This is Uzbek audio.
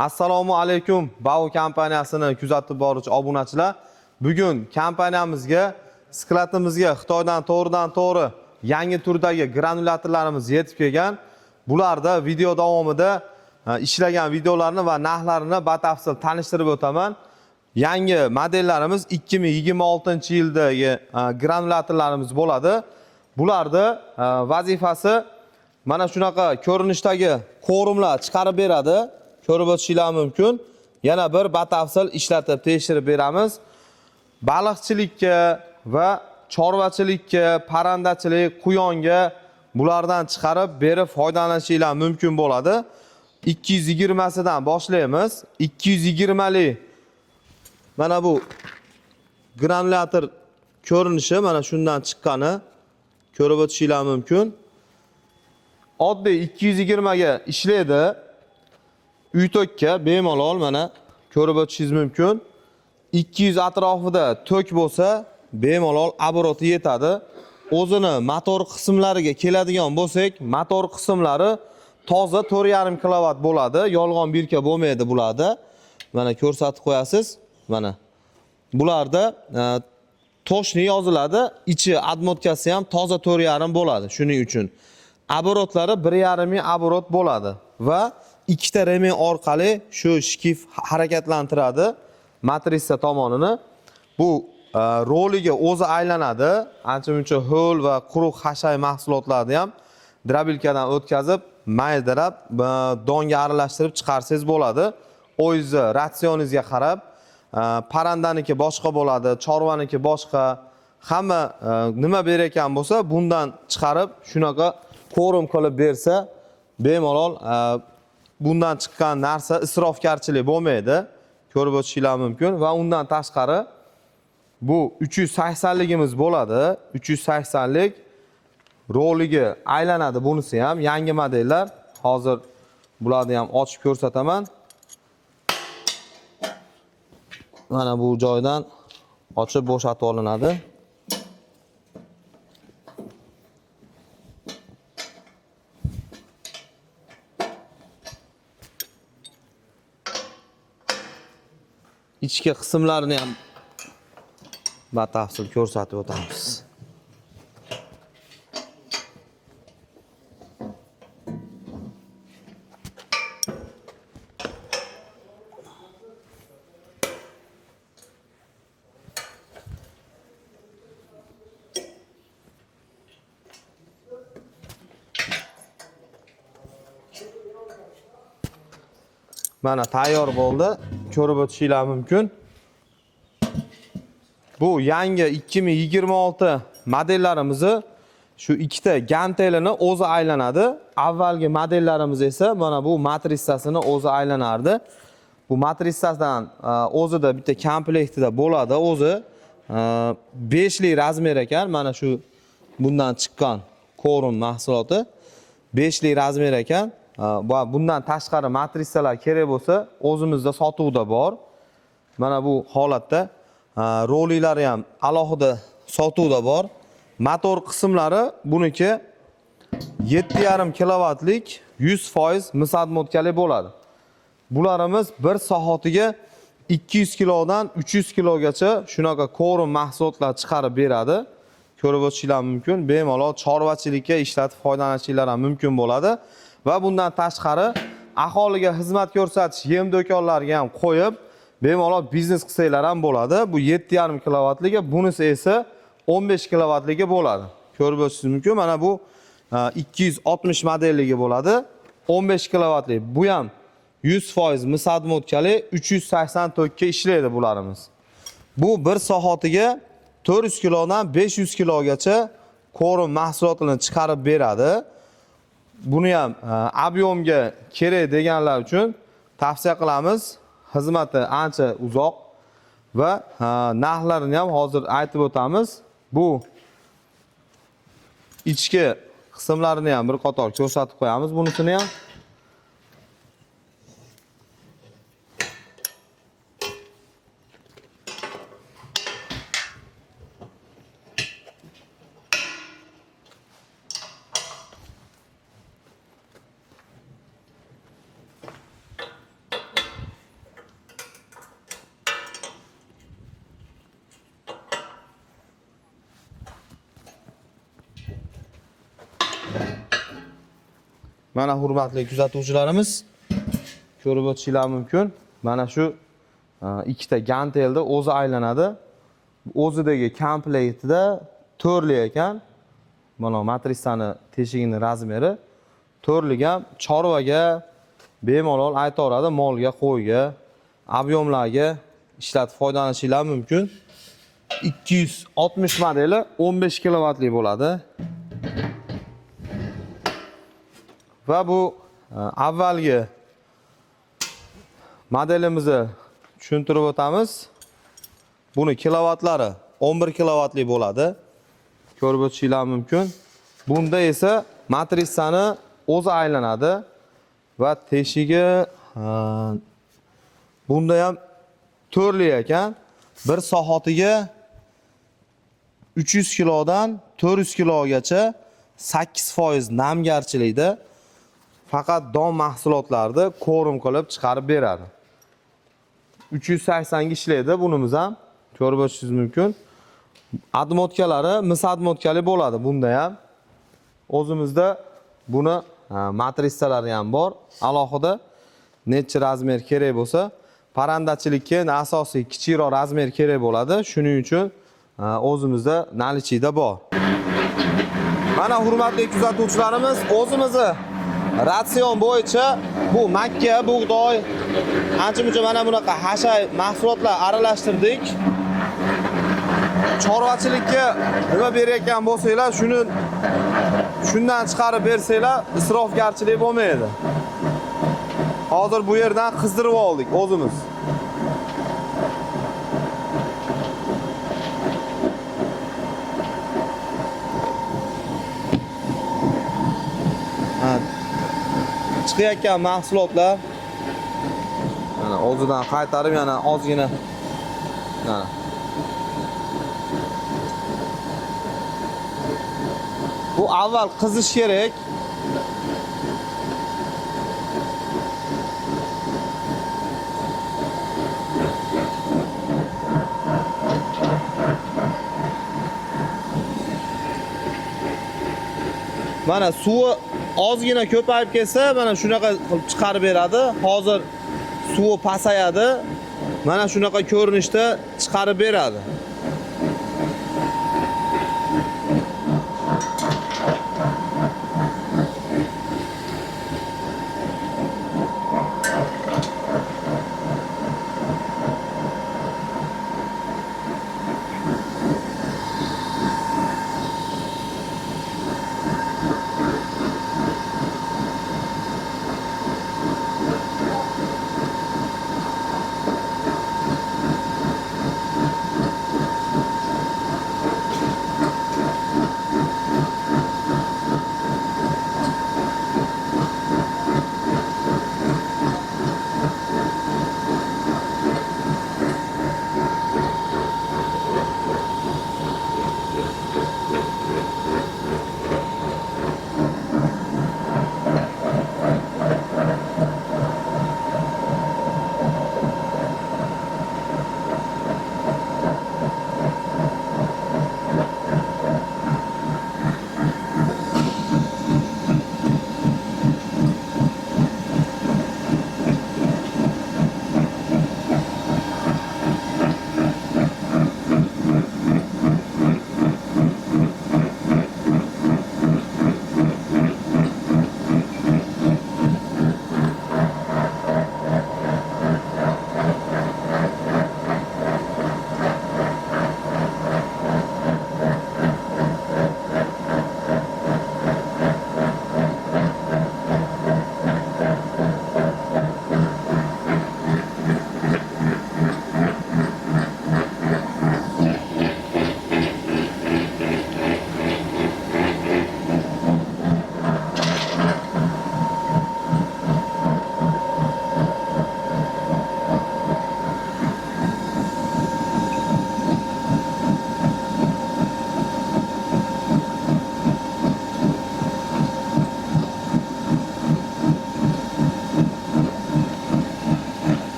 Assalomu alaykum Bau kompaniyasini kuzatib boruvchi obunachilar. Bugun kompaniyamizga sklatimizga Xitoydan to'g'ridan-to'g'ri yangi turdagi granulyatorlarimiz yetib kelgan. Bularda video davomida ishlagan videolarni va narxlarini batafsil tanishtirib o'taman. Yangi modellarimiz 2026-yildagi granulyatorlarimiz bo'ladi. Bularda vazifasi mana shunaqa ko'rinishdagi qorumlar chiqarib beradi. Ko'rib o'tishingiz mumkin. Yana bir batafsil ishlatib tekshirib beramiz. Baliqchilikka va chorvachilikka, parandachilik, quyonga bulardan chiqarib berib foydalanishingiz mumkin bo'ladi. 220 sidan boshlaymiz. 220 lik mana bu granulyator ko'rinishi mana shundan chiqqani ko'rib o'tishingiz mumkin. Oddiy 220 ga ishlaydi. Uy-to'kka bemalol mana ko'rib o'tishingiz mumkin. 200 atrofida to'k bo'lsa, bemalol obroti yetadi. O'zini motor qismlariga keladigan bo'lsak, motor qismlari toza 4,5 kW bo'ladi. Yolg'on birka bo'lmaydi bularda. Mana ko'rsatib qo'yasiz. Mana bularda toshni yoziladi. Ichi admotkasi ham toza 4,5 bo'ladi. Shuning uchun oborotlari 1,5 ming oborot bo'ladi va ikkita remen orqali shu shkif harakatlantiradi matrisa tomonini. Bu roliga o'zi aylanadi. Ancha-muncha ho'l va quruq hashay mahsulotlarni ham drabilkadan o'tkazib, maydatab, donga aralashtirib chiqarsangiz bo'ladi. O'zingizni ratsioningizga qarab, parandaniki boshqa bo'ladi, chorvaniki boshqa. Hamma nima ber ekan bo'lsa, bundan chiqarib shunaqa qo'rim qilib bersa, bemalol bundan chiqqan narsa isrofgarchilik bo'lmaydi. Ko'rib o'tishingiz mumkin va undan tashqari bu 380 ligimiz bo'ladi. 380 lik roliga aylanadi bunisi ham yangi modellar. Hozir bularni ham ochib ko'rsataman. Mana bu joydan ochib bo'shatib olinadi. Ichki qismlarini ham batafsil ko'rsatib o'tamiz. Mana tayyor bo'ldi. Ko'rib o'tishingiz mumkin. Bu yangi 2026 modellarimizni shu ikkita gantelini o'zi aylanadi. Avvalgi modellarimiz esa mana bu matrisasini o'zi aylanardi. Bu matrisadan o'zida bitta komplektida bo'ladi. O'zi 5 lik razmer ekan. Mana shu bundan chiqqan qo'rim mahsuloti 5 lik razmer ekan. Bundan tashqari matrisalar kerak bo'lsa, o'zimizda sotuvda bor. Mana bu holatda rolilari ham alohida sotuvda bor. Motor qismlari buniki 7,5 kWlik 100% mis admotkali bo'ladi. Bularimiz bir soatiga 200 kilodan 300 kilogacha shunaqa qo'rim mahsulotlar chiqarib beradi. Ko'rib o'tishingiz mumkin. Bemalol chorvachilikka ishlatib foydalanishingiz ham mumkin bo'ladi. Va bundan tashqari aholiga xizmat ko'rsatish yem do'konlariga ham qo'yib, bemalol biznes qilsanglar ham bo'ladi. Bu 7,5 kWligi, bunisi esa 15 kWligi bo'ladi. Ko'rib o'tishingiz mumkin. Mana bu 260 modelligi bo'ladi. 15 kWlik. Bu ham 100% mis admotkali 384 ga ishlaydi bularimiz. Bu bir soatiga 400 kilodan 500 kilogacha qo'rim mahsulotini chiqarib beradi. Buni ham ob'yomga kerak deganlar uchun tavsiya qilamiz. Xizmati ancha uzoq va narxlarini ham hozir aytib o'tamiz. Bu ichki qismlarini ham bir qator ko'rsatib qo'yamiz bunisini ham. Mana hurmatli kuzatuvchilarimiz, ko'rib o'tishingiz mumkin. Mana shu ikkita gantelda o'zi aylanadi. O'zidagi komplektida to'rli ekan. Mana matrisani teshigining razmeri to'rlik ham chorvaga bemalol aytaveradi, molga, qo'yga, ob'yomlarga ishlatib foydalanishingiz mumkin. 260 modeli 15 kilovatlik bo'ladi. Va bu avvalgi modelimizni tushuntirib o'tamiz. Buni kilovatlari 11 kilovatli bo'ladi. Ko'rib o'tishingiz mumkin. Bunda esa matrisani o'zi aylanadi va teshigi bunda ham to'rli ekan. Bir soatiga 300 kilodan 400 kilogacha 8% namgarchilikda faqat don mahsulotlarni ko'rim qilib chiqarib beradi. 380 ga ishlaydi bunimiz ham. Ko'rib o'tishingiz mumkin. Admotkalari mis admotkali bo'ladi bunda ham. O'zimizda buni matrissalari ham bor. Alohida necha razmer kerak bo'lsa, parandachilikka asosiy kichikroq razmer kerak bo'ladi. Shuning uchun o'zimizda nalichida bor. Mana hurmatli kuzatuvchilarimiz, o'zimizni ratsion bo'yicha bu makka, bug'doy, ancha-muncha mana bunaqa hashay mahsulotlar aralashtirdik. Chorvachilikka nima berayotgan bo'lsanglar, shundan chiqarib bersanglar, isrofgarchilik bo'lmaydi. Hozir bu yerdan qizdirib oldik o'zimiz. Chiqayotgan mahsulotlar mana o'zidan qaytarib yana ozgina mana bu avval qizish kerak. Mana suvi ozgina ko'payib ketsa, mana shunaqa qilib chiqarib beradi. Hozir suvi pasayadi. Mana shunaqa ko'rinishda chiqarib beradi.